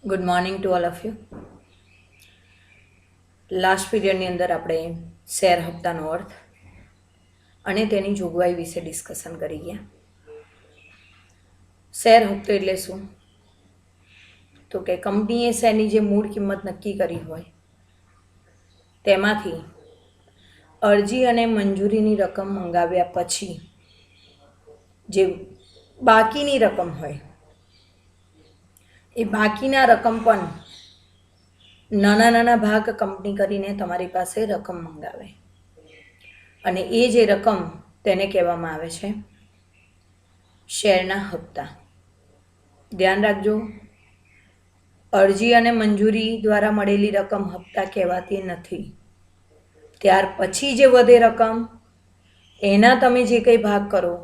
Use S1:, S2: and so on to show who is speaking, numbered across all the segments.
S1: Good morning to all of you. Last પીરિયડની અંદર આપણે શેર હપ્તાનો અર્થ અને તેની જોગવાઈ વિશે ડિસ્કશન કરી ગયા. શેર હપ્તો એટલે શું? તો કે કંપનીએ શેરની જે મૂળ કિંમત નક્કી કરી હોય તેમાંથી અરજી અને મંજૂરીની રકમ મંગાવ્યા પછી જે બાકીની રકમ હોય એ બાકીના રકમ પણ નાના નાના ભાગ કંપની કરીને તમારી પાસે રકમ મંગાવે અને એ જે રકમ તેને કહેવામાં આવે છે શેરના હપ્તા. ધ્યાન રાખજો, અરજી અને મંજૂરી દ્વારા મળેલી રકમ હપ્તા કહેવાતી નથી. ત્યાર પછી જે વધે રકમ એના તમે જે કંઈ ભાગ કરો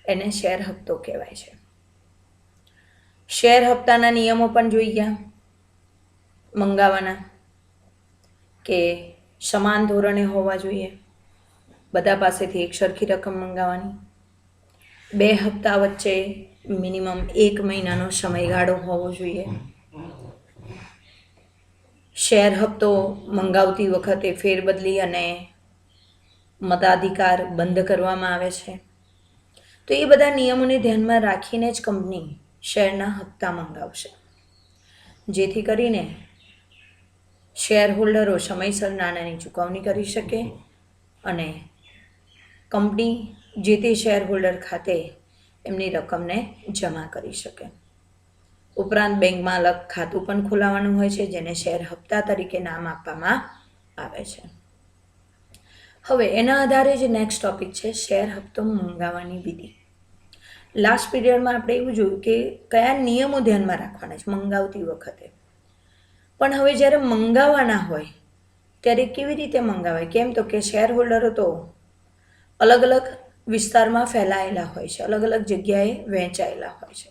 S1: એને શેર હપ્તો કહેવાય છે. શેર હપ્તાના નિયમો પણ જોઈ ગયા મંગાવવાના, કે સમાન ધોરણે હોવા જોઈએ, બધા પાસેથી એક સરખી રકમ મંગાવવાની, 2 હપ્તા વચ્ચે મિનિમમ 1 મહિનાનો સમયગાળો હોવો જોઈએ. શેર હપ્તો મંગાવતી વખતે ફેરબદલી અને મતાધિકાર બંધ કરવામાં આવે છે. તો એ બધા નિયમોને ધ્યાનમાં રાખીને જ કંપની શેરના હપ્તા મંગાવશે, જેથી કરીને શેર હોલ્ડરો સમયસર નાણાંની ચૂકવણી કરી શકે અને કંપની જે તે શેર હોલ્ડર ખાતે એમની રકમને જમા કરી શકે. ઉપરાંત બેંકમાં અલગ ખાતું પણ ખોલાવવાનું હોય છે, જેને શેર હપ્તા તરીકે નામ આપવામાં આવે છે. હવે એના આધારે જે નેક્સ્ટ ટોપિક છે શેર હપ્તો મંગાવવાની વિધિ. લાસ્ટ પીરિયડમાં આપણે એવું જોયું કે કયા નિયમો ધ્યાનમાં રાખવાના છે મંગાવતી વખતે, પણ હવે જ્યારે મંગાવવાના હોય ત્યારે કેવી રીતે મંગાવાય? કેમ તો કે શેર હોલ્ડરો તો અલગ અલગ વિસ્તારમાં ફેલાયેલા હોય છે, અલગ અલગ જગ્યાએ વહેંચાયેલા હોય છે.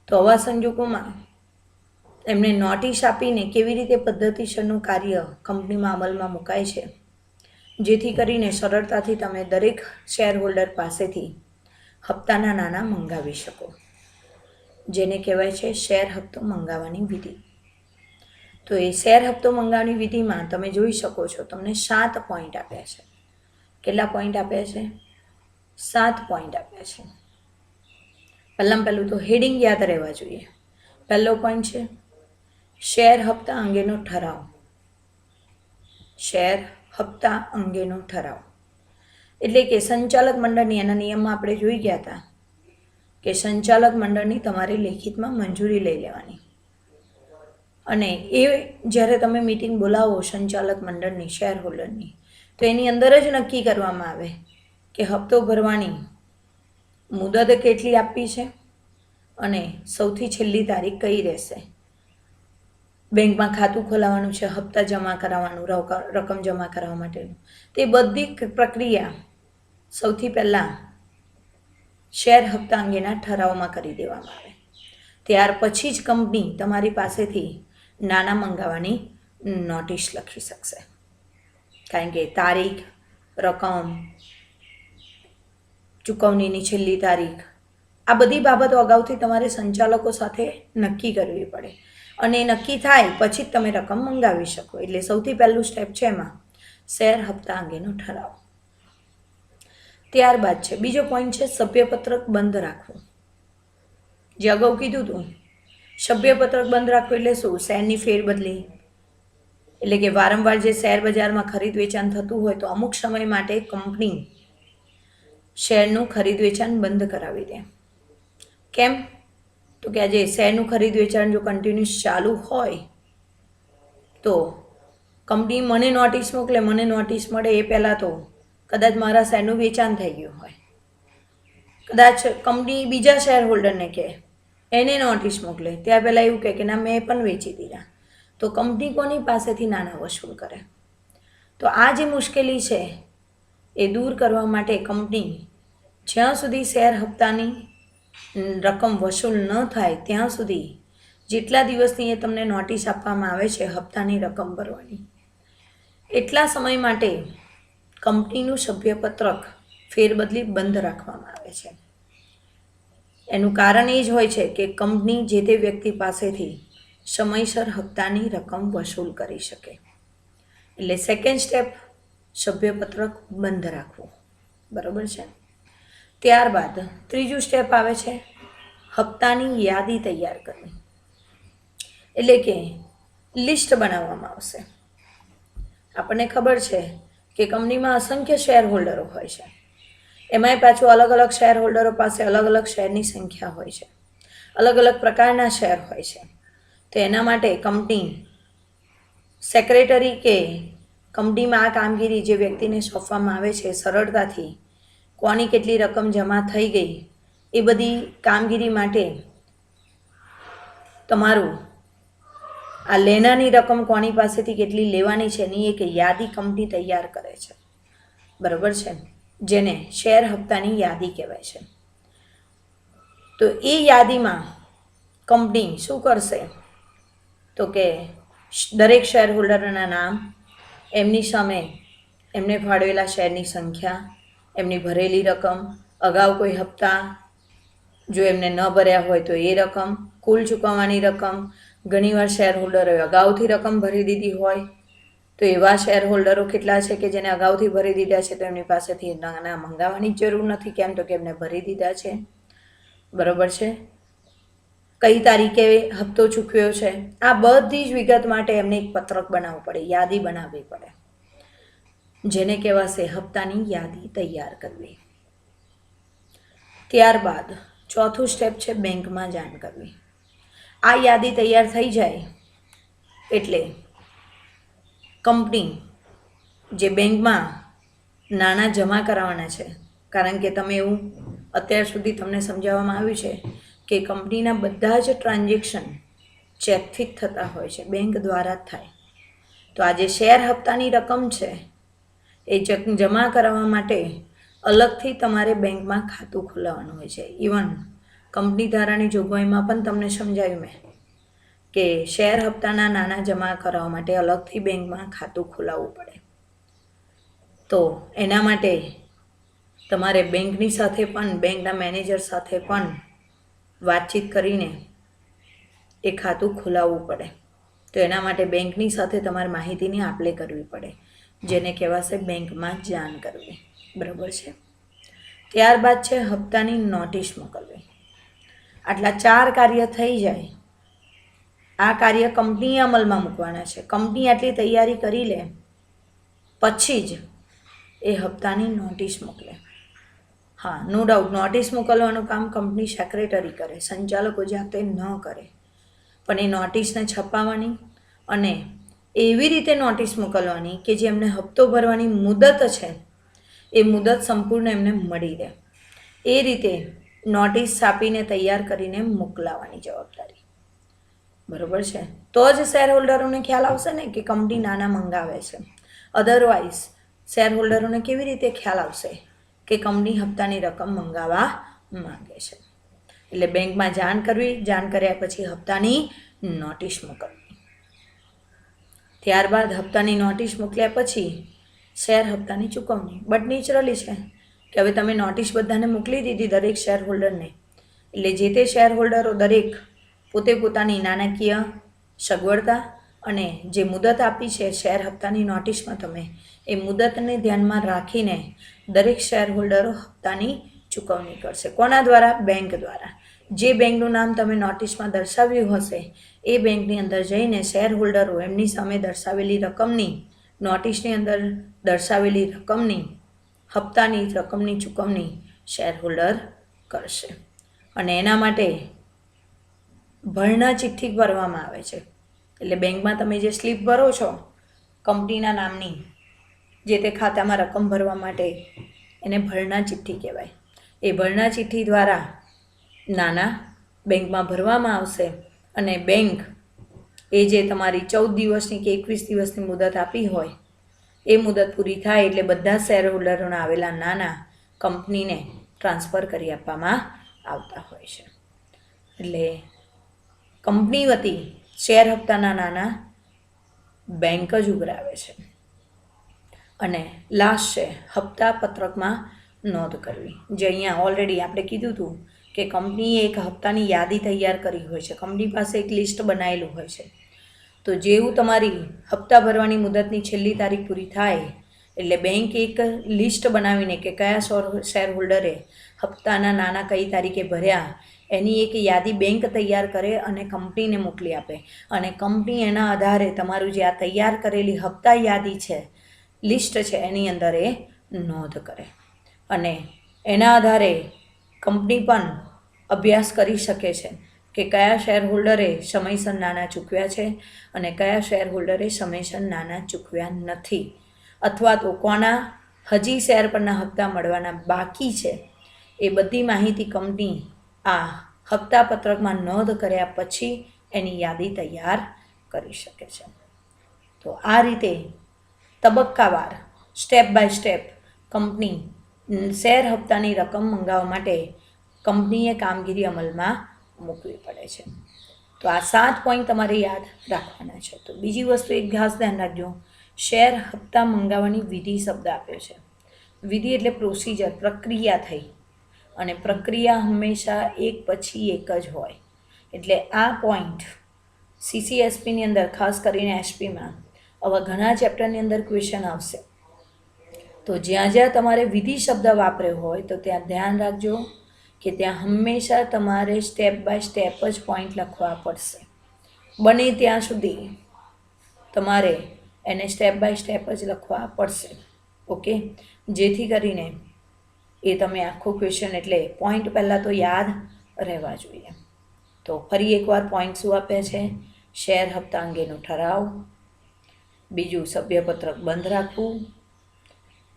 S1: તો આવા સંજોગોમાં એમને નોટિસ આપીને કેવી રીતે પદ્ધતિસરનું કાર્ય કંપનીમાં અમલમાં મુકાય છે, જેથી કરીને સરળતાથી તમે દરેક શેર હોલ્ડર પાસેથી હપ્તાના નાણાં મંગાવી શકો, જેને કહેવાય છે શેર હપ્તો મંગાવવાની વિધિ. તો એ શેર હપ્તો મંગાવવાની વિધિમાં તમે જોઈ શકો છો તમને 7 પોઈન્ટ આપ્યા છે. કેટલા પોઈન્ટ આપ્યા છે? 7 પોઈન્ટ આપ્યા છે. પહેલું તો હેડિંગ યાદ રહેવા જોઈએ. પહેલો પોઈન્ટ છે શેર હપ્તા અંગેનો ઠરાવ. શેર હપ્તા અંગેનો ઠરાવ એટલે કે સંચાલક મંડળની, એના નિયમમાં આપણે જોઈ ગયા હતા કે સંચાલક મંડળની તમારે લેખિતમાં મંજૂરી લઈ લેવાની, અને એ જ્યારે તમે મીટિંગ બોલાવો સંચાલક મંડળની શેર હોલ્ડરની, તો એની અંદર જ નક્કી કરવામાં આવે કે હપ્તો ભરવાની મુદત કેટલી આપવી છે અને સૌથી છેલ્લી તારીખ કઈ રહેશે. બેંકમાં ખાતું ખોલાવવાનું છે, હપ્તા જમા કરાવવાનું, રકમ જમા કરાવવા માટેનું, તે બધી પ્રક્રિયા સૌથી પહેલાં શેર હપ્તા અંગેના ઠરાવમાં કરી દેવામાં આવે. ત્યાર પછી જ કંપની તમારી પાસેથી નાણાં મંગાવવાની નોટિસ લખી શકશે, કારણ કે તારીખ, રકમ, ચૂકવણીની છેલ્લી તારીખ, આ બધી બાબતો અગાઉથી તમારે સંચાલકો સાથે નક્કી કરવી પડે, અને એ નક્કી થાય પછી જ તમે રકમ મંગાવી શકો. એટલે સૌથી પહેલું સ્ટેપ છે એમાં શેર હપ્તા અંગેનો ઠરાવ. ત્યારબાદ છે બીજો પોઈન્ટ છે સભ્યપત્રક બંધ રાખવું. જે અગાઉ કીધું હતું, સભ્યપત્રક બંધ રાખવું એટલે શું? શેરની ફેરબદલી, એટલે કે વારંવાર જે શેર બજારમાં ખરીદ વેચાણ થતું હોય તો અમુક સમય માટે કંપની શેરનું ખરીદ વેચાણ બંધ કરાવી દે. કેમ? તો કે આજે શેરનું ખરીદ વેચાણ જો કન્ટિન્યુઅસ ચાલુ હોય તો કંપની મને નોટિસ મોકલે, મને નોટિસ મળે એ પહેલાં તો કદાચ મારા શેરનું વેચાણ થઈ ગયું હોય, કદાચ કંપની બીજા શેર હોલ્ડરને કહે, એને નોટિસ મોકલે, ત્યાં પહેલાં એવું કહે કે ના મેં પણ વેચી દીધા, તો કંપની કોની પાસેથી નાણાં વસૂલ કરે? તો આ જે મુશ્કેલી છે એ દૂર કરવા માટે કંપની જ્યાં સુધી શેર હપ્તાની રકમ વસૂલ ન થાય ત્યાં સુધી જેટલા દિવસની એ તમને નોટિસ આપવામાં આવે છે હપ્તાની રકમ ભરવાની, એટલા સમય માટે કંપનીનું સભ્યપત્રક ફેરબદલી બંધ રાખવામાં આવે છે. એનું કારણ એ જ હોય છે કે કંપની જે તે વ્યક્તિ પાસેથી સમયસર હપ્તાની રકમ વસૂલ કરી શકે. એટલે સેકન્ડ સ્ટેપ સભ્યપત્રક બંધ રાખવું. બરાબર છે. ત્યારબાદ ત્રીજું સ્ટેપ આવે છે હપ્તાની યાદી તૈયાર કરવી. એટલે કે લિસ્ટ બનાવવામાં આવશે. આપણને ખબર છે કે કંપનીમાં અસંખ્ય શેર હોલ્ડરો હોય છે. એમાંય પાછું અલગ અલગ શેર હોલ્ડરો પાસે અલગ અલગ શેરની સંખ્યા હોય છે, અલગ અલગ પ્રકારના શેર હોય છે. તો એના માટે કંપની સેક્રેટરી કે કંપનીમાં આ કામગીરી જે વ્યક્તિને સોંપવામાં આવે છે સરળતાથી કોની કેટલી રકમ જમા થઈ ગઈ એ બધી કામગીરી માટે તમારું આ લેનાની રકમ કોની પાસેથી કેટલી લેવાની છે એની એક યાદી કંપની તૈયાર કરે છે. બરાબર છે, જેને શેર હપ્તાની યાદી કહેવાય છે. તો એ યાદીમાં કંપની શું કરશે તો કે દરેક શેર હોલ્ડરના નામ, એમની સામે એમને ફાળવેલા શેરની સંખ્યા, એમની ભરેલી રકમ, અગાઉ કોઈ હપ્તા જો એમને ન ભર્યા હોય તો એ રકમ, કુલ ચૂકવવાની રકમ, ઘણીવાર શેર હોલ્ડરોએ અગાઉથી રકમ ભરી દીધી હોય તો એવા શેર હોલ્ડરો કેટલા છે કે જેને અગાઉથી ભરી દીધા છે તો એમની પાસેથી નાના મંગાવવાની જરૂર નથી. કેમ તો કે એમને ભરી દીધા છે. બરાબર છે. કઈ તારીખે હપ્તો ચૂકવ્યો છે, આ બધી જ વિગત માટે એમને એક પત્રક બનાવવું પડે, યાદી બનાવવી પડે, જેને કહેવાશે હપ્તાની યાદી તૈયાર કરવી. ત્યારબાદ ચોથું સ્ટેપ છે બેંકમાં જાણ કરવી. આ યાદી તૈયાર થઈ જાય એટલે કંપની જે બેંકમાં નાણાં જમા કરાવવાના છે, કારણ કે તમે એવું અત્યાર સુધી તમને સમજાવવામાં આવ્યું છે કે કંપનીના બધા જ ટ્રાન્ઝેક્શન ચેકથી જ થતા હોય છે, બેંક દ્વારા જ થાય. તો આ જે શેર હપ્તાની રકમ છે એ જમા કરાવવા માટે અલગથી તમારે બેંકમાં ખાતું ખોલાવવાનું હોય છે. ઇવન કંપની ધારાની જોગવાઈમાં પણ તમને સમજાવ્યું મેં કે શેર હપ્તાના નાણાં જમા કરાવવા માટે અલગથી બેંકમાં ખાતું ખોલાવવું પડે. તો એના માટે તમારે બેંકની સાથે પણ, બેંકના મેનેજર સાથે પણ વાતચીત કરીને એ ખાતું ખોલાવવું પડે. તો એના માટે બેંકની સાથે તમારે માહિતીની આપ-લે કરવી પડે, જેને કહેવાશે બેંકમાં જાણ કરવી. બરાબર છે. ત્યારબાદ છે હપ્તાની નોટિસ મોકલવી. આટલા 4 કાર્ય થઈ જાય. આ કાર્ય કંપનીએ અમલમાં મૂકવાના છે. કંપની આટલી તૈયારી કરી લે પછી જ એ હપ્તાની નોટિસ મોકલે. હા, નો ડાઉટ નોટિસ મોકલવાનું કામ કંપની સેક્રેટરી કરે, સંચાલકો જાતે ન કરે. પણ એ નોટિસને છપાવવાની અને એવી રીતે નોટિસ મોકલવાની કે જે એમને હપ્તો ભરવાની મુદત છે એ મુદત સંપૂર્ણ એમને મળી રહે. એ રીતે નોટિસ છાપીને તૈયાર કરીને મોકલાવાની જવાબદારી. બરાબર છે. તો જ શેર હોલ્ડરોને ખ્યાલ આવશે ને કે કંપની નાણાં મંગાવે છે. અધરવાઇઝ શેર હોલ્ડરોને કેવી રીતે ખ્યાલ આવશે કે કંપની હપ્તાની રકમ મંગાવવા માંગે છે. એટલે બેંકમાં જાણ કરવી, જાણ કર્યા પછી હપ્તાની નોટિસ મોકલવી. ત્યારબાદ હપ્તાની નોટિસ મોકલ્યા પછી શેર હપ્તાની ચૂકવણી. બટ નેચરલી છે કે હવે તમે નોટિસ બધાને મોકલી દીધી દરેક શેર હોલ્ડરને, એટલે જે તે શેર હોલ્ડરો દરેક પોતે પોતાની નાણાકીય સગવડતા અને જે મુદત આપી છે શેર હપ્તાની નોટિસમાં તમે, એ મુદતને ધ્યાનમાં રાખીને દરેક શેર હોલ્ડરો હપ્તાની ચૂકવણી કરશે. કોના દ્વારા? બેંક દ્વારા. જે બેંકનું નામ તમે નોટિસમાં દર્શાવ્યું હશે એ બેંકની અંદર જઈને શેર હોલ્ડરો એમની સામે દર્શાવેલી રકમની, નોટિસની અંદર દર્શાવેલી રકમની, હપ્તાની રકમની ચૂકવણી શેર હોલ્ડર કરશે. અને એના માટે ભરણા ચિઠ્ઠી ભરવામાં આવે છે. એટલે બેંકમાં તમે જે સ્લીપ ભરો છો કંપનીના નામની, જે તે ખાતામાં રકમ ભરવા માટે, એને ભરણા ચિઠ્ઠી કહેવાય. એ ભરણા ચિઠ્ઠી દ્વારા નાણાં બેંકમાં ભરવામાં આવશે અને બેંક એ જે તમારી 14 દિવસની કે 21 દિવસની મુદત આપી હોય એ મુદત પૂરી થાય એટલે બધા શેર હોલ્ડરોના આવેલા નાણાં કંપનીને ટ્રાન્સફર કરી આપવામાં આવતા હોય છે. એટલે કંપની વતી શેર હપ્તાના નાણાં બેંક જ ઉઘરાવે છે. અને લાસ્ટ છે હપ્તા પત્રકમાં નોંધ કરવી, જે અહીંયા ઓલરેડી આપણે કીધું હતું કે કંપનીએ એક હપ્તાની યાદી તૈયાર કરી હોય છે, કંપની પાસે એક લિસ્ટ બનાવેલું હોય છે. તો જેવું તમારી હપ્તા ભરવાની મુદતની છેલ્લી તારીખ પૂરી થાય એટલે બેંક એક લિસ્ટ બનાવીને કે કયા શેર હોલ્ડરે હપ્તાના નાણાં કઈ તારીખે ભર્યા એની એક યાદી બેંક તૈયાર કરે અને કંપનીને મોકલી આપે, અને કંપની એના આધારે તમારું જે આ તૈયાર કરેલી હપ્તા યાદી છે, લિસ્ટ છે, એની અંદર એ નોંધ કરે, અને એના આધારે કંપની પણ અભ્યાસ કરી શકે છે કે કયા શેર હોલ્ડરે સમયસર નાણાં ચૂકવ્યા છે અને કયા શેર હોલ્ડરે સમયસર નાણાં ચૂકવ્યા નથી, અથવા તો કોના હજી શેર પરના હપ્તા મળવાના બાકી છે. એ બધી માહિતી કંપની આ હપ્તા પત્રકમાં નોંધ કર્યા પછી એની યાદી તૈયાર કરી શકે છે. તો આ રીતે તબક્કાવાર step by step company share હપ્તાની રકમ મંગાવવા માટે કંપનીએ કામગીરી અમલમાં મૂકવી પડે છે. તો આ 7 પોઈન્ટ તમારે યાદ રાખવાના છે. તો બીજી વસ્તુ એક ખાસ ધ્યાન રાખજો, શેર હપ્તા મંગાવવાની વિધિ શબ્દ આપ્યો છે. વિધિ એટલે પ્રોસિજર, પ્રક્રિયા થઈ, અને પ્રક્રિયા હંમેશા એક પછી એક જ હોય. એટલે આ પોઈન્ટ CCSPની અંદર, ખાસ કરીને એસપીમાં આવા ઘણા ચેપ્ટરની અંદર ક્વેશ્ચન આવશે. તો જ્યાં જ્યાં તમારે વિધિ શબ્દ વાપર્યો હોય તો ત્યાં ધ્યાન રાખજો કે ત્યાં હંમેશા તમારે સ્ટેપ બાય સ્ટેપ જ પોઈન્ટ લખવા પડશે. બને ત્યાં સુધી તમારે એને સ્ટેપ બાય સ્ટેપ જ લખવા પડશે. ઓકે, જેથી કરીને એ તમે આખો ક્વેશ્ચન એટલે પોઈન્ટ પહેલાં તો યાદ રહેવા જોઈએ. તો ફરી એકવાર પોઈન્ટ શું આપે છે? શેર હપ્તા અંગેનો ઠરાવ, બીજું સભ્યપત્રક બંધ રાખવું,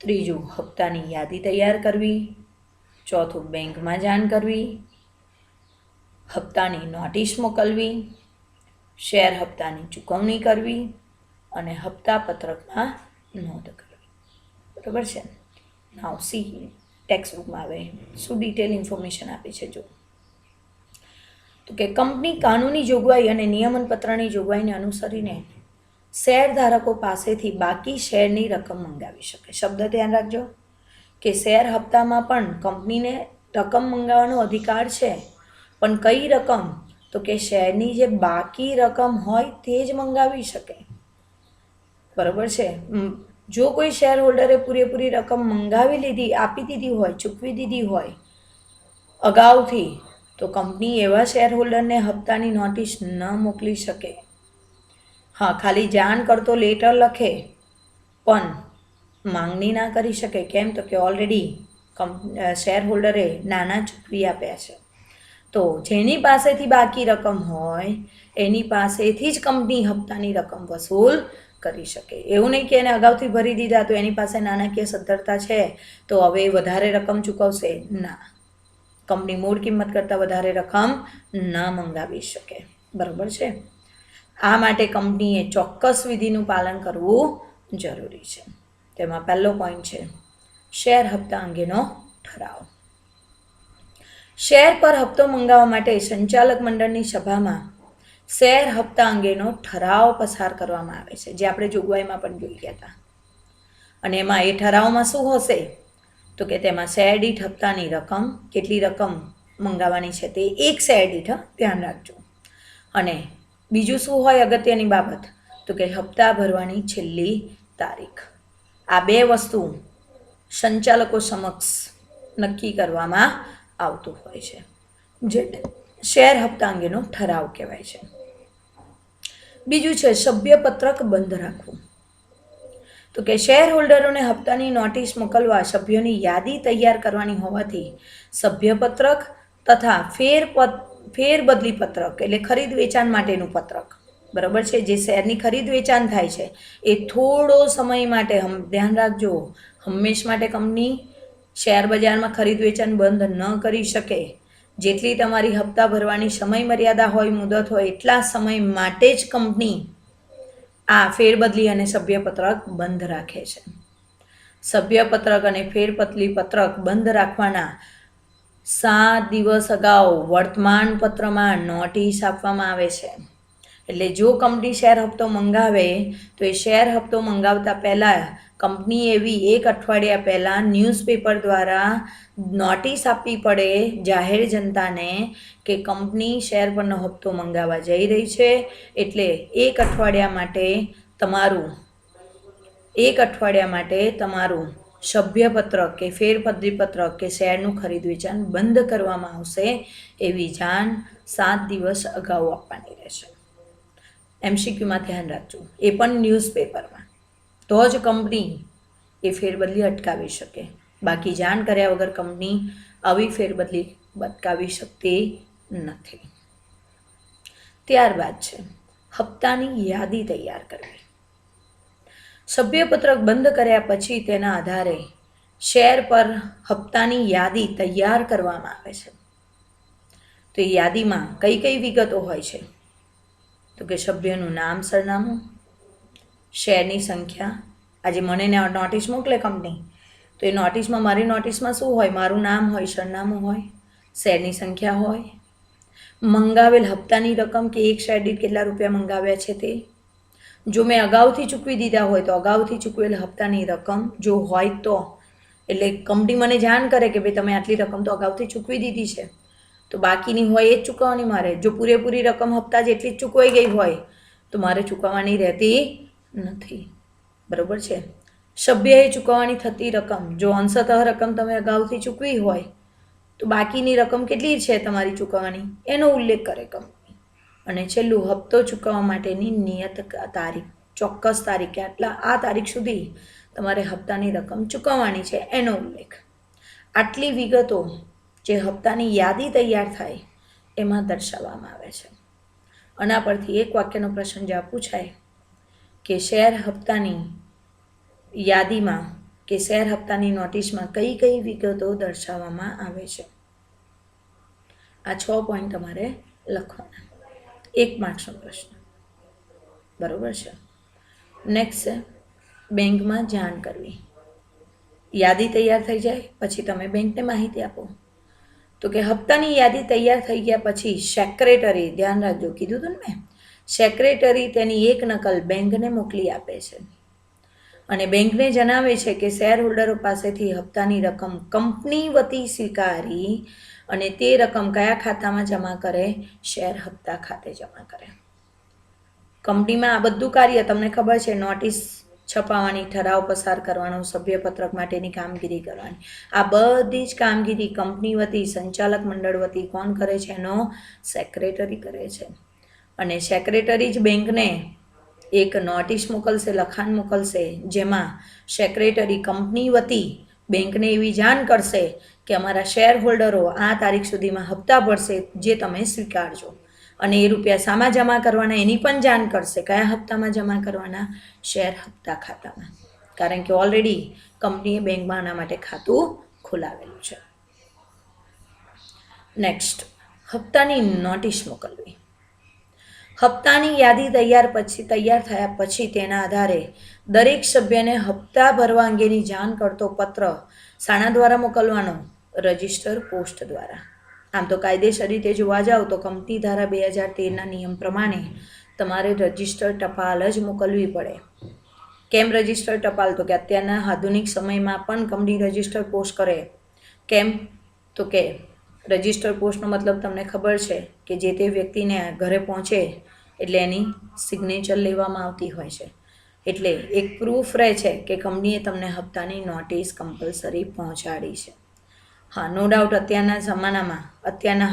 S1: ત્રીજું હપ્તાની યાદી તૈયાર કરવી, ચોથું બેંકમાં જાણ કરવી, હપ્તાની નોટિસ મોકલવી, શેર હપ્તાની ચૂકવણી કરવી અને હપ્તા પત્રકમાં નોંધ કરવી. બરાબર છે? નાવ સી ટેક્સ્ટ બુકમાં આવે શું ડિટેલ ઇન્ફોર્મેશન આપી છે જો. તો કે કંપની કાનૂની જોગવાઈ અને નિયમન પત્રની જોગવાઈને અનુસરીને શેરધારકો પાસેથી બાકી શેરની રકમ મંગાવી શકે. શબ્દ ધ્યાન રાખજો કે શેર હપ્તામાં પણ કંપનીને રકમ મંગાવવાનો અધિકાર છે, પણ કઈ રકમ? તો કે શેરની જે બાકી રકમ હોય તે જ મંગાવી શકે. બરાબર છે? જો કોઈ શેર હોલ્ડરે પૂરેપૂરી રકમ મંગાવી લીધી, આપી દીધી હોય, ચૂકવી દીધી હોય અગાઉથી, તો કંપની એવા શેર હોલ્ડરને હપ્તાની નોટિસ ન મોકલી શકે. હા, ખાલી જાણ કરતો લેટર લખે પણ માંગણી ના કરી શકે. કેમ? તો કે ઓલરેડી શેર હોલ્ડરે નાણાં ચૂકવી આપ્યા છે. તો જેની પાસેથી બાકી રકમ હોય એની પાસેથી જ કંપની હપ્તાની રકમ વસૂલ કરી શકે. એવું નહીં કે એને અગાઉથી ભરી દીધા તો એની પાસે નાણાકીય સદ્ધરતા છે તો હવે વધારે રકમ ચૂકવશે. ના, કંપની મૂળ કિંમત કરતાં વધારે રકમ ના મંગાવી શકે. બરાબર છે? આ માટે કંપનીએ ચોક્કસ વિધિનું પાલન કરવું જરૂરી છે. તેમાં પહેલો પોઈન્ટ છે શેર હપ્તા અંગેનો ઠરાવ. શેર પર હપ્તો મંગાવવા માટે સંચાલક મંડળની સભામાં શેર હપ્તા અંગેનો ઠરાવ પસાર કરવામાં આવે છે, જે આપણે જોગવાઈમાં પણ જોઈ ગયા હતા. અને એમાં એ ઠરાવમાં શું હશે? તો કે તેમાં શેર દીઠ હપ્તાની રકમ, કેટલી રકમ મંગાવવાની છે તે એક શેર દીઠ, ધ્યાન રાખજો. અને બીજું શું હોય અગત્યની બાબત? તો કે હપ્તા ભરવાની છેલ્લી તારીખ. આ બે વસ્તુ સંચાલકો સમક્ષ નક્કી કરવામાં આવતું હોય છે, જે શેર હપ્તા અંગેનો ઠરાવ કહેવાય છે. બીજું છે સભ્યપત્રક બંધ રાખવું. તો કે શેર હોલ્ડરોને હપ્તાની નોટિસ મોકલવા સભ્યોની યાદી તૈયાર કરવાની હોવાથી સભ્યપત્રક તથા ફેરબદલી પત્રક એટલે ખરીદ વેચાણ માટેનું પત્રક, બરાબર છે, જે શેરની ખરીદ વેચાણ થાય છે એ થોડો સમય માટે, ધ્યાન રાખજો, હંમેશ માટે કંપની શેર બજારમાં ખરીદ વેચાણ બંધ ન કરી શકે. જેટલી તમારી હપ્તા ભરવાની સમય મર્યાદા હોય, મુદત હોય, એટલા સમય માટે જ કંપની આ ફેરબદલી અને સભ્યપત્રક બંધ રાખે છે. સભ્યપત્રક અને ફેરબદલી પત્રક બંધ રાખવાના 7 દિવસ અગાઉ વર્તમાનપત્રમાં નોટિસ આપવામાં આવે છે. એટલે જો કંપની શેર હપ્તો મંગાવે તો એ શેર હપ્તો મંગાવતા પહેલાં કંપની એવી 1 અઠવાડિયા પહેલાં ન્યૂઝપેપર દ્વારા નોટિસ આપવી પડે જાહેર જનતાને કે કંપની શેર પરનો હપ્તો મંગાવવા જઈ રહી છે, એટલે 1 અઠવાડિયા માટે તમારું સભ્યપત્રક કે ફેરબદલીપત્રક કે શેરનું ખરીદ વેચાણ બંધ કરવામાં આવશે એવી જાણ 7 દિવસ અગાઉ આપવાની રહેશે. MCQમાં ધ્યાન રાખજો, એ પણ ન્યૂઝપેપરમાં, તો જ કંપની એ ફેરબદલી અટકાવી શકે. બાકી જાણ કર્યા વગર કંપની આવી ફેરબદલી અટકાવી શકતી નથી. ત્યારબાદ છે હપ્તાની યાદી તૈયાર કરવી. સભ્યપત્રક બંધ કર્યા પછી તેના આધારે શેર પર હપ્તાની યાદી તૈયાર કરવામાં આવે છે. તો એ યાદીમાં કઈ કઈ વિગતો હોય છે? તો કે સભ્યનું નામ, સરનામું, શેરની સંખ્યા. આજે મને નોટિસ મોકલે કંપની, તો એ નોટિસમાં, મારી નોટિસમાં શું હોય? મારું નામ હોય, સરનામું હોય, શેરની સંખ્યા હોય, મંગાવેલ હપ્તાની રકમ કે એક શેર દીઠ કેટલા રૂપિયા મંગાવ્યા છે તે. જો મેં અગાઉથી ચૂકવી દીધા હોય તો અગાઉથી ચૂકવેલ હપ્તાની રકમ જો હોય તો, એટલે કંપની મને જાણ કરે કે ભાઈ તમે આટલી રકમ તો અગાઉથી ચૂકવી દીધી છે, તો બાકીની હોય એ જ ચૂકવવાની મારે. જો પૂરેપૂરી રકમ હપ્તા જેટલી જ ચૂકવાઈ ગઈ હોય તો મારે ચૂકવવાની રહેતી નથી. બરાબર છે? સભ્યએ ચૂકવવાની થતી રકમ, જો અંશતઃ રકમ તમે અગાઉથી ચૂકવી હોય તો બાકીની રકમ કેટલી છે તમારી ચૂકવવાની એનો ઉલ્લેખ કરે કંપની. અને છેલ્લું, હપ્તો ચૂકવવા માટેની નિયત તારીખ, ચોક્કસ તારીખ કે આ તારીખ સુધી તમારે હપ્તાની રકમ ચૂકવવાની છે એનો ઉલ્લેખ. આટલી વિગતો જે હપ્તાની યાદી તૈયાર થાય એમાં દર્શાવવામાં આવે છે. આના પરથી એક વાક્યનો પ્રશ્ન જવાબ પૂછાય કે શેર હપ્તાની યાદીમાં કે શેર હપ્તાની નોટિસમાં કઈ કઈ વિગતો દર્શાવવામાં આવે છે. આ 6 પોઈન્ટ તમારે લખવાના. 1 માર્ક્સનો પ્રશ્ન. બરાબર છે? નેક્સ્ટ છે બેંકમાં જાણ કરવી. યાદી તૈયાર થઈ જાય પછી તમે બેંકને માહિતી આપો. તો કે હપ્તાની યાદી તૈયાર થઈ ગયા પછી સેક્રેટરી, ધ્યાન રાખજો, કીધું હતું ને મેં, સેક્રેટરી તેની એક નકલ બેંકને મોકલી આપે છે અને બેંકને જણાવે છે કે શેર હોલ્ડરો પાસેથી હપ્તાની રકમ કંપની વતી સ્વીકારી અને તે રકમ કયા ખાતામાં જમા કરે? શેર હપ્તા ખાતે જમા કરે. કંપનીમાં આ બધું કાર્ય તમને ખબર છે, નોટિસ છપાવવાની, ઠરાવ પસાર કરવાનો, સભ્યપત્રક માટેની કામગીરી કરવાની, આ બધી જ કામગીરી કંપની વતી, સંચાલક મંડળ વતી કોણ કરે છે? એનો સેક્રેટરી કરે છે. અને સેક્રેટરી જ બેંકને એક નોટિસ મોકલશે, લખાણ મોકલશે, જેમાં સેક્રેટરી કંપની વતી બેંકને એવી જાણ કરશે કે અમારા શેર હોલ્ડરો આ તારીખ સુધીમાં હપ્તા ભરશે જે તમે સ્વીકારજો. અને એ રૂપિયા શામાં જમા કરવાના એની પણ જાણ કરશે. કયા હપ્તામાં જમા કરવાના? શેર હપ્તા ખાતામાં. કારણ કે ઓલરેડી કંપનીએ બેંકમાં આના માટે ખાતું ખોલાવેલું છે. Next, હપ્તાની notice મોકલવી. હપ્તાની યાદી તૈયાર થયા પછી તેના આધારે દરેક સભ્યને હપ્તા ભરવા અંગેની જાણ કરતો પત્ર શાના દ્વારા મોકલવાનો? રજિસ્ટર પોસ્ટ દ્વારા. આમ તો કાયદેસર રીતે જોવા જાવ તો કંપની ધારા 2013ના નિયમ પ્રમાણે તમારે રજિસ્ટર ટપાલ જ મોકલવી પડે. કેમ રજિસ્ટર ટપાલ? તો કે અત્યારના આધુનિક સમયમાં પણ કંપની રજિસ્ટર પોસ્ટ કરે. કેમ? તો કે રજિસ્ટર પોસ્ટનો મતલબ તમને ખબર છે કે જે તે વ્યક્તિને ઘરે પહોંચે એટલે એની સિગ્નેચર લેવામાં આવતી હોય છે. એટલે એક પ્રૂફ રહે છે કે કંપનીએ તમને હપ્તાની નોટિસ કમ્પલસરી પહોંચાડી છે. હા, નો ડાઉટ અત્યારના જમાનામાં,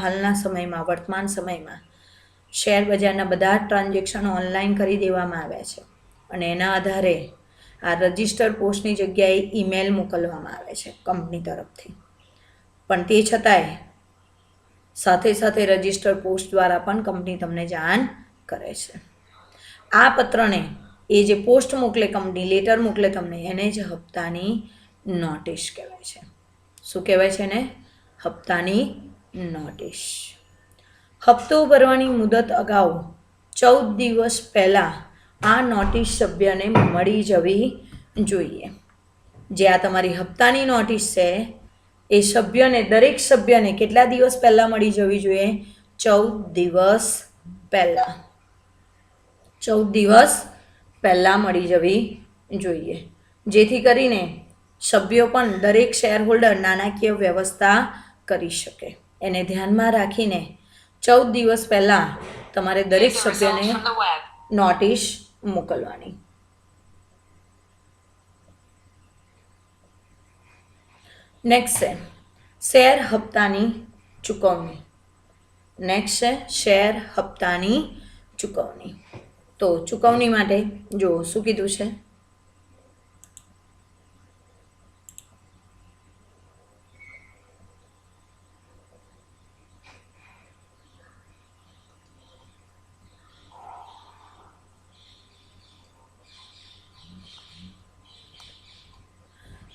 S1: હાલના સમયમાં, વર્તમાન સમયમાં શેર બજારના બધા જ ટ્રાન્ઝેક્શનો ઓનલાઈન કરી દેવામાં આવ્યા છે અને એના આધારે આ રજિસ્ટર પોસ્ટની જગ્યાએ ઈમેલ મોકલવામાં આવે છે કંપની તરફથી. પણ તે છતાંય સાથે સાથે રજિસ્ટર પોસ્ટ દ્વારા પણ કંપની તમને જાણ કરે છે. આ પત્રને એ જે પોસ્ટ મોકલે કંપની, લેટર મોકલે તમને, એને જ હપ્તાની નોટિસ કહેવાય છે. શું કહેવાય છે એને? હપ્તાની નોટિસ. હપ્તો ભરવાની મુદત અગાઉ 14 દિવસ પહેલાં આ નોટિસ સભ્યને મળી જવી જોઈએ. જે આ તમારી હપ્તાની નોટિસ છે એ સભ્યને, દરેક સભ્યને કેટલા દિવસ પહેલાં મળી જવી જોઈએ? 14 દિવસ પહેલાં. 14 દિવસ પહેલાં મળી જવી જોઈએ. જેથી કરીને સભ્યો પણ દરેક શેર હોલ્ડર નાણાકીય વ્યવસ્થા કરી શકે. એને ધ્યાનમાં રાખીને 14 દિવસ પહેલાં તમારે દરેક સભ્યને નોટિસ મોકલવાની. નેક્સ્ટ છે શેર હપ્તાની ચૂકવણી. નેક્સ્ટ છે શેર હપ્તાની ચૂકવણી. તો ચૂકવણી માટે જો શું કીધું છે,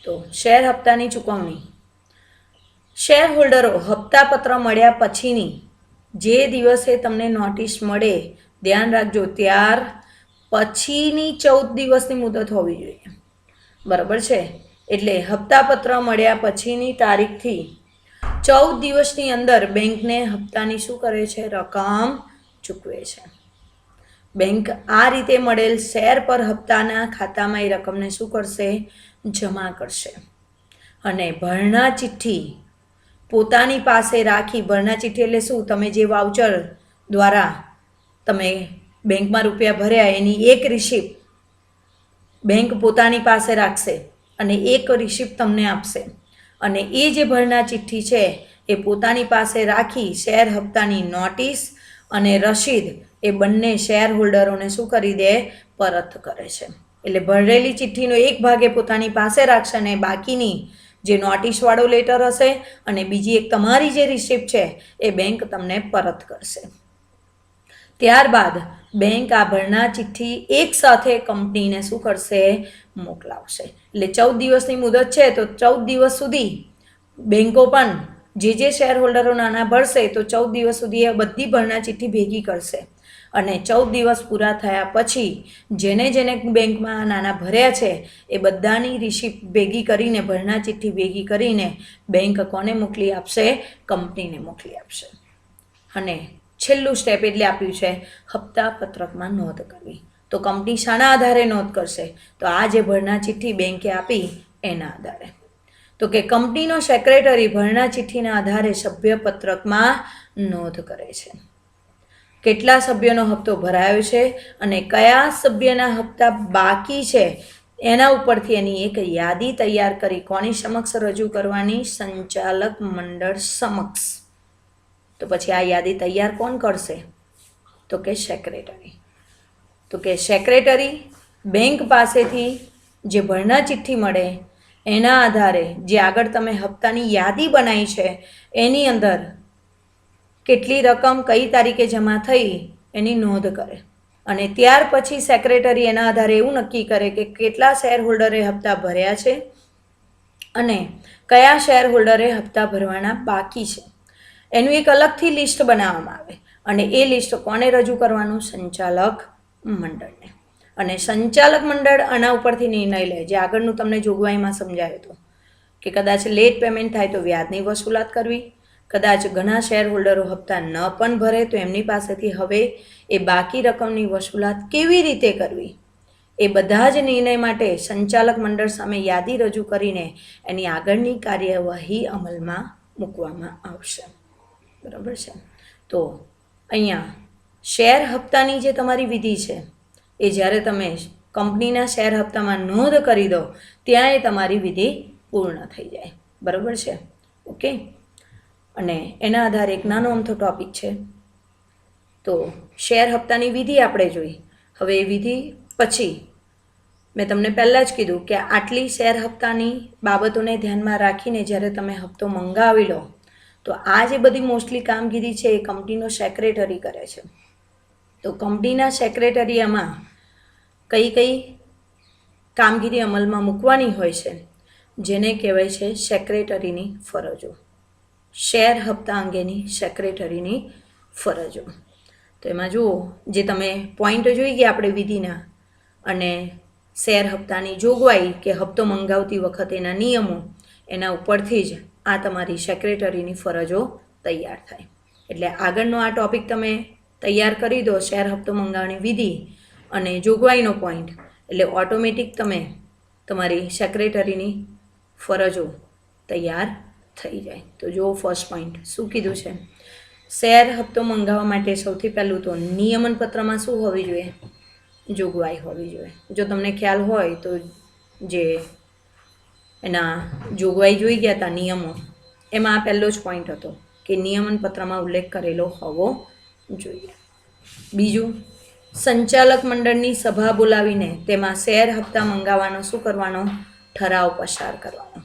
S1: તો શેર હપ્તાની ચૂકવણી. શેર હોલ્ડરો હપ્તાપત્ર મળ્યા પછીની જે દિવસે તમને નોટિસ મળે, ધ્યાન રાખજો ત્યાર પછીની 14 દિવસની મુદત હોવી જોઈએ. બરાબર છે. એટલે હપ્તાપત્ર મળ્યા પછીની તારીખથી 14 દિવસની અંદર બેંકને હપ્તાની શું કરે છે, રકમ ચૂકવે છે. બેંક આ રીતે મળેલ શેર પર હપ્તાના ખાતામાં એ રકમને શું કરશે, જમા કરશે. અને ભરણા ચિઠ્ઠી પોતાની પાસે રાખી, ભરણા ચિઠ્ઠી એટલે શું, તમે જે વાઉચર દ્વારા તમે બેંકમાં રૂપિયા ભર્યા એની એક રિસિપ્ટ બેંક પોતાની પાસે રાખશે અને એક રિસિપ્ટ તમને આપશે. અને એ જે ભરણા ચિઠ્ઠી છે એ પોતાની પાસે રાખી શેર હપ્તાની નોટિસ અને રસીદ એ બંને શેર હોલ્ડરોને શું કરી દે, પરત કરે છે. એટલે ભરેલી ચિઠ્ઠીનો એક ભાગ એ પોતાની પાસે રાખશે અને બાકીની જે નોટિસવાળો લેટર હશે અને બીજી એક તમારી જે રિસિપ્ટ છે એ બેંક તમને પરત કરશે. ત્યારબાદ બેંક આ ભરણા ચિઠ્ઠી એક સાથે કંપનીને શું કરશે, મોકલાવશે. એટલે 14 દિવસની મુદત છે તો 14 દિવસ સુધી બેંકો પણ જે શેર હોલ્ડરો નાના ભરશે તો 14 દિવસ સુધી એ બધી ભરણા ચિઠ્ઠી ભેગી કરશે. અને 14 દિવસ પૂરા થયા પછી જેને બેંકમાં નાના ભર્યા છે એ બધાની રિસિપ્ટ ભેગી કરીને, ભરણા ચિઠ્ઠી ભેગી કરીને બેંક કોને મોકલી આપશે, કંપનીને મોકલી આપશે. અને છેલ્લું સ્ટેપ એટલે આપ્યું છે હપ્તા પત્રકમાં નોંધ કરવી. તો કંપની શાના આધારે નોંધ કરશે, તો આ જે ભરણા ચિઠ્ઠી બેંકે આપી એના આધારે. તો કે કંપનીનો સેક્રેટરી ભરણા ચિઠ્ઠીના આધારે સભ્ય પત્રકમાં નોંધ કરે છે. કેટલા સભ્યોનો હપ્તો ભરાયો છે અને કયા સભ્યના હપ્તા બાકી છે એના ઉપરથી એની એક યાદી તૈયાર કરી કોની સમક્ષ રજૂ કરવાની, સંચાલક મંડળ સમક્ષ. તો પછી આ યાદી તૈયાર કોણ કરશે, તો કે સેક્રેટરી. તો કે સેક્રેટરી બેંક પાસેથી જે ભરણા ચિઠ્ઠી મળે એના આધારે જે આગળ તમે હપ્તાની યાદી બનાવી છે એની અંદર કેટલી રકમ કઈ તારીખે જમા થઈ એની નોંધ કરે. અને ત્યાર પછી સેક્રેટરી એના આધારે એવું નક્કી કરે કે કેટલા શેર હોલ્ડરે હપ્તા ભર્યા છે અને કયા શેર હોલ્ડરે હપ્તા ભરવાના બાકી છે. એનું એક અલગથી લિસ્ટ બનાવવામાં આવે અને એ લિસ્ટ કોને રજૂ કરવાનું, સંચાલક મંડળને. અને સંચાલક મંડળ આના ઉપરથી નિર્ણય લે જે આગળનું તમને જોગવાઈમાં સમજાયું હતું કે કદાચ લેટ પેમેન્ટ થાય તો વ્યાજની વસૂલાત કરવી, કદાચ ઘણા શેર હોલ્ડરો હપ્તા ન પણ ભરે તો એમની પાસેથી હવે એ બાકી રકમની વસૂલાત કેવી રીતે કરવી, એ બધા જ નિર્ણય માટે સંચાલક મંડળ સામે યાદી રજૂ કરીને એની આગળની કાર્યવાહી અમલમાં મૂકવામાં આવશે. બરાબર છે. તો અહીંયા શેર હપ્તાની જે તમારી વિધિ છે એ જ્યારે તમે કંપનીના શેર હપ્તામાં નોંધ કરી દો ત્યાં એ તમારી વિધિ પૂર્ણ થઈ જાય. બરાબર છે. ઓકે. અને એના આધારે એક નાનો અમથો ટોપિક છે. તો શેર હપ્તાની વિધિ આપણે જોઈ. હવે એ વિધિ પછી મેં તમને પહેલાં જ કીધું કે આટલી શેર હપ્તાની બાબતોને ધ્યાનમાં રાખીને જ્યારે તમે હપ્તો મંગાવી લો તો આ જે બધી મોસ્ટલી કામગીરી છે એ કંપનીનો સેક્રેટરી કરે છે. તો કંપનીના સેક્રેટરીમાં કઈ કઈ કામગીરી અમલમાં મૂકવાની હોય છે જેને કહેવાય છે સેક્રેટરીની ફરજો. શેર હપ્તા અંગેની સેક્રેટરીની ફરજો. તો એમાં જુઓ જે તમે પોઈન્ટ જોઈ ગયા આપણે વિધિના અને શેર હપ્તાની જોગવાઈ કે હપ્તો મંગાવતી વખતેના નિયમો, એના ઉપરથી જ આ તમારી સેક્રેટરીની ફરજો તૈયાર થાય. એટલે આગળનો આ ટૉપિક તમે તૈયાર કરી દો, શેર હપ્તો મંગાવવાની વિધિ અને જોગવાઈનો પોઈન્ટ, એટલે ઓટોમેટિક તમે તમારી સેક્રેટરીની ફરજો તૈયાર થઈ જાય. તો જો ફર્સ્ટ પોઈન્ટ શું કીધું છે, શેર હપ્તો મંગાવવા માટે સૌથી પહેલું તો નિયમન પત્રમાં શું હોવી જોઈએ, જોગવાઈ હોવી જોઈએ. જો તમને ખ્યાલ હોય તો જે એના જોગવાઈ જોઈ ગયા હતા નિયમો, એમાં આ પહેલો જ પોઈન્ટ હતો કે નિયમન પત્રમાં ઉલ્લેખ કરેલો હોવો જોઈએ. બીજું, સંચાલક મંડળની સભા બોલાવીને તેમાં શેર હપ્તા મંગાવવાનો શું કરવાનો, ઠરાવ પસાર કરવાનો.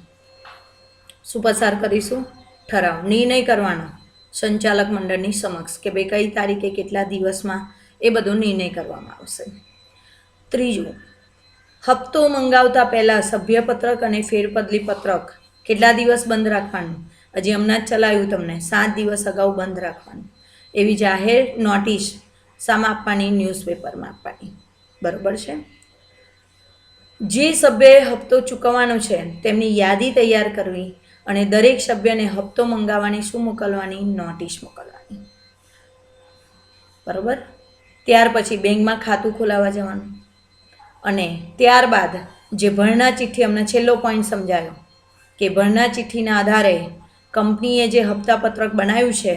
S1: શું પસાર કરીશું, ઠરાવ, નિર્ણય કરવાનો સંચાલક મંડળની સમક્ષ કે ભાઈ કઈ તારીખે કેટલા દિવસમાં એ બધો નિર્ણય કરવામાં આવશે. ત્રીજું, હપ્તો મંગાવતા પહેલાં સભ્યપત્રક અને ફેરબદલી પત્રક કેટલા દિવસ બંધ રાખવાનું, હજી હમણાં જ ચલાવ્યું તમને, 7 દિવસ અગાઉ બંધ રાખવાનું. એવી જાહેર નોટિસ શામાં આપવાની, ન્યૂઝપેપરમાં આપવાની. બરાબર છે. જે સભ્યએ હપ્તો ચૂકવવાનો છે તેમની યાદી તૈયાર કરવી અને દરેક સભ્યને હપ્તો મંગાવવાની શું મોકલવાની, નોટિસ મોકલવાની. બરાબર. ત્યાર પછી બેંકમાં ખાતું ખોલાવવા જવાનું અને ત્યારબાદ જે ભરણા ચિઠ્ઠી, અમને છેલ્લો પોઈન્ટ સમજાયો કે ભરણા ચિઠ્ઠીના આધારે કંપનીએ જે હપ્તાપત્રક બનાવ્યું છે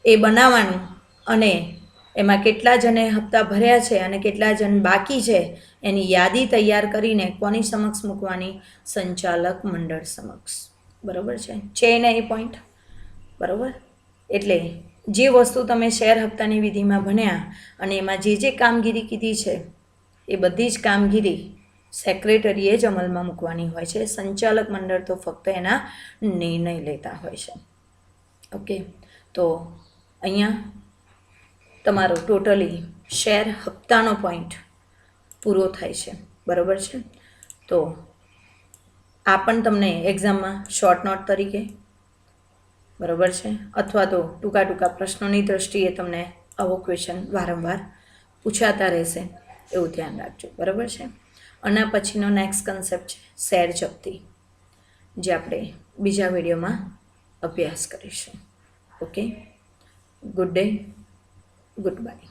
S1: એ બનાવવાનું અને એમાં કેટલા જણે હપ્તા ભર્યા છે અને કેટલા જણ બાકી છે એની યાદી તૈયાર કરીને કોની સમક્ષ મૂકવાની, સંચાલક મંડળ સમક્ષ. બરાબર છે ને એ પોઈન્ટ? બરાબર. એટલે જે વસ્તુ તમે શેર હપ્તાની વિધિમાં ભણ્યા અને એમાં જે કામગીરી કીધી છે એ બધી જ કામગીરી સેક્રેટરીએ જ અમલમાં મૂકવાની હોય છે. સંચાલક મંડળ તો ફક્ત એના નિર્ણય લેતા હોય છે. ઓકે, તો અહીંયા તમારો ટોટલી શેર હપ્તાનો પોઈન્ટ પૂરો થાય છે. બરાબર છે. તો આ પણ તમને એક્ઝામમાં શોર્ટ નોટ તરીકે, બરાબર છે, અથવા તો ટૂંકા પ્રશ્નોની દ્રષ્ટિએ તમને આવો ક્વેશ્ચન વારંવાર પૂછાતા રહેશે, એવું ધ્યાન રાખજો. બરાબર છે. આના પછીનો નેક્સ્ટ કન્સેપ્ટ છે શેર જપ્તી, જે આપણે બીજા વિડીયોમાં અભ્યાસ કરીશું. Okay, good day, good bye.